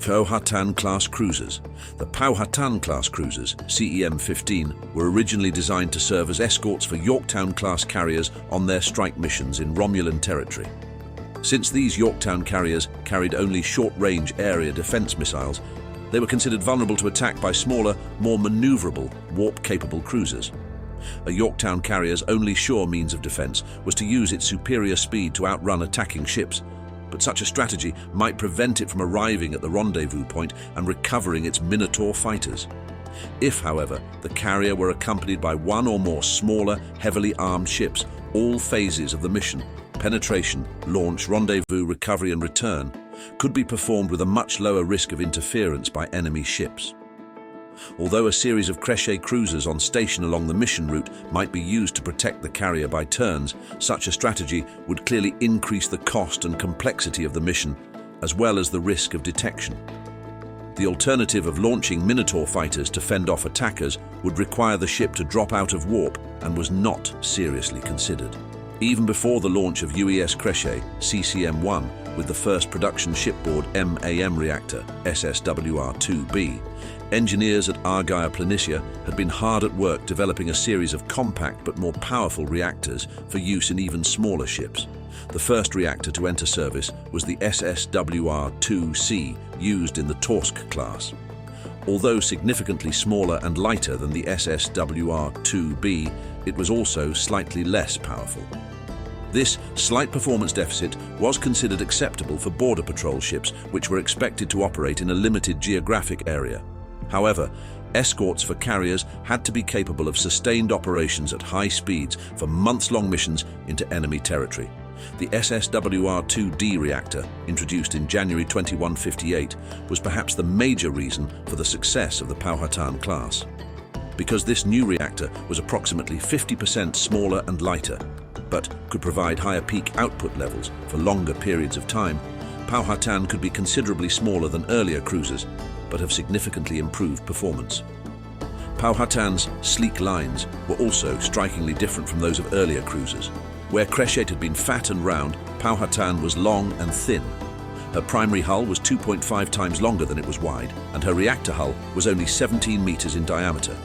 Powhattan-class cruisers. The Powhattan-class cruisers, CEM-15, were originally designed to serve as escorts for Yorktown-class carriers on their strike missions in Romulan territory. Since these Yorktown carriers carried only short-range area defense missiles, they were considered vulnerable to attack by smaller, more maneuverable, warp-capable cruisers. A Yorktown carrier's only sure means of defense was to use its superior speed to outrun attacking ships, but such a strategy might prevent it from arriving at the rendezvous point and recovering its Minotaur fighters. If, however, the carrier were accompanied by one or more smaller, heavily armed ships, all phases of the mission, penetration, launch, rendezvous, recovery and return, could be performed with a much lower risk of interference by enemy ships. Although a series of Crochet cruisers on station along the mission route might be used to protect the carrier by turns, such a strategy would clearly increase the cost and complexity of the mission, as well as the risk of detection. The alternative of launching Minotaur fighters to fend off attackers would require the ship to drop out of warp and was not seriously considered. Even before the launch of UES Crochet CCM-1 with the first production shipboard MAM reactor, SSWR-2B, engineers at Argyre Planitia had been hard at work developing a series of compact but more powerful reactors for use in even smaller ships. The first reactor to enter service was the SSWR-2C, used in the Torsk class. Although significantly smaller and lighter than the SSWR-2B, it was also slightly less powerful. This slight performance deficit was considered acceptable for border patrol ships, which were expected to operate in a limited geographic area. However, escorts for carriers had to be capable of sustained operations at high speeds for months-long missions into enemy territory. The SSWR-2D reactor, introduced in January 2158, was perhaps the major reason for the success of the Powhatan class. Because this new reactor was approximately 50% smaller and lighter, but could provide higher peak output levels for longer periods of time, Powhatan could be considerably smaller than earlier cruisers, but have significantly improved performance. Powhatan's sleek lines were also strikingly different from those of earlier cruisers. Where Crochet had been fat and round, Powhatan was long and thin. Her primary hull was 2.5 times longer than it was wide, and her reactor hull was only 17 meters in diameter.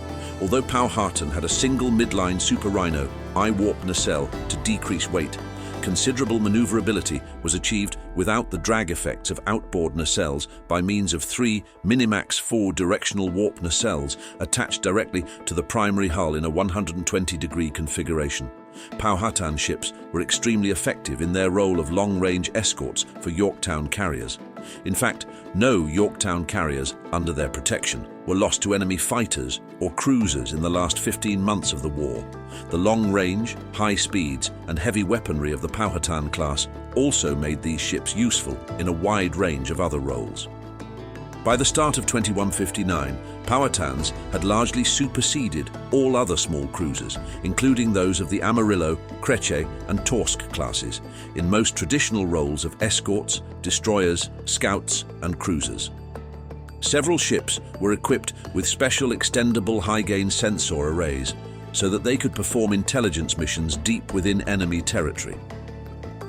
Although Powhatan had a single midline Super Rhino I-warp nacelle to decrease weight, considerable maneuverability was achieved without the drag effects of outboard nacelles by means of 3 Minimax 4 directional warp nacelles attached directly to the primary hull in a 120-degree configuration. Powhatan ships were extremely effective in their role of long-range escorts for Yorktown carriers. In fact, no Yorktown carriers, under their protection, were lost to enemy fighters or cruisers in the last 15 months of the war. The long range, high speeds, and heavy weaponry of the Powhatan class also made these ships useful in a wide range of other roles. By the start of 2159, Powhatans had largely superseded all other small cruisers, including those of the Amarillo, Crochet, and Torsk classes, in most traditional roles of escorts, destroyers, scouts, and cruisers. Several ships were equipped with special extendable high-gain sensor arrays, so that they could perform intelligence missions deep within enemy territory.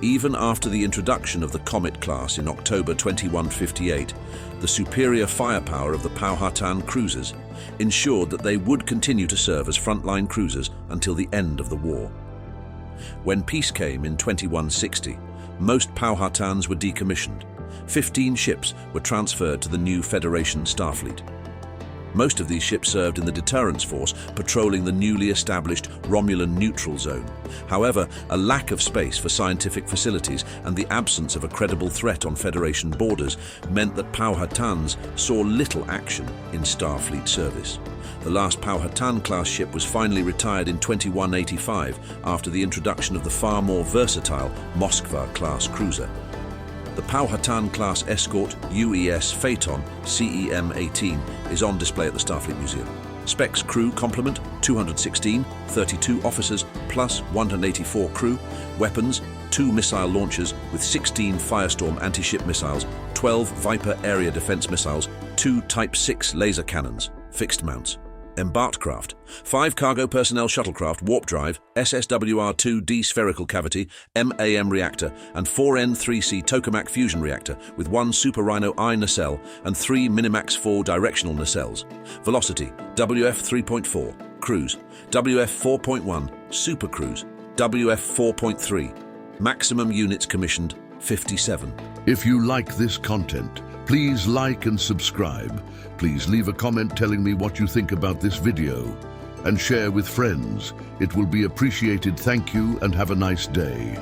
Even after the introduction of the Comet class in October 2158, the superior firepower of the Powhatan cruisers ensured that they would continue to serve as frontline cruisers until the end of the war. When peace came in 2160, most Powhatans were decommissioned. 15 ships were transferred to the new Federation Starfleet. Most of these ships served in the deterrence force, patrolling the newly established Romulan neutral zone. However, a lack of space for scientific facilities and the absence of a credible threat on Federation borders meant that Powhatans saw little action in Starfleet service. The last Powhatan-class ship was finally retired in 2185 after the introduction of the far more versatile Moskva-class cruiser. The Powhatan-class escort UES Phaeton CEM-18 is on display at the Starfleet Museum. Specs: crew complement 216, 32 officers plus 184 crew. Weapons: 2 missile launchers with 16 Firestorm anti-ship missiles, 12 Viper area defense missiles, 2 Type 6 laser cannons, fixed mounts. Embarked craft, 5 cargo personnel shuttlecraft, warp drive, SSWR-2D spherical cavity, MAM reactor, and 4N3C tokamak fusion reactor with 1 Super Rhino I nacelle and 3 Minimax 4 directional nacelles. Velocity, WF 3.4. Cruise, WF 4.1. Super Cruise, WF 4.3. Maximum units commissioned, 57. If you like this content, please like and subscribe. Please leave a comment telling me what you think about this video and share with friends. It will be appreciated. Thank you and have a nice day.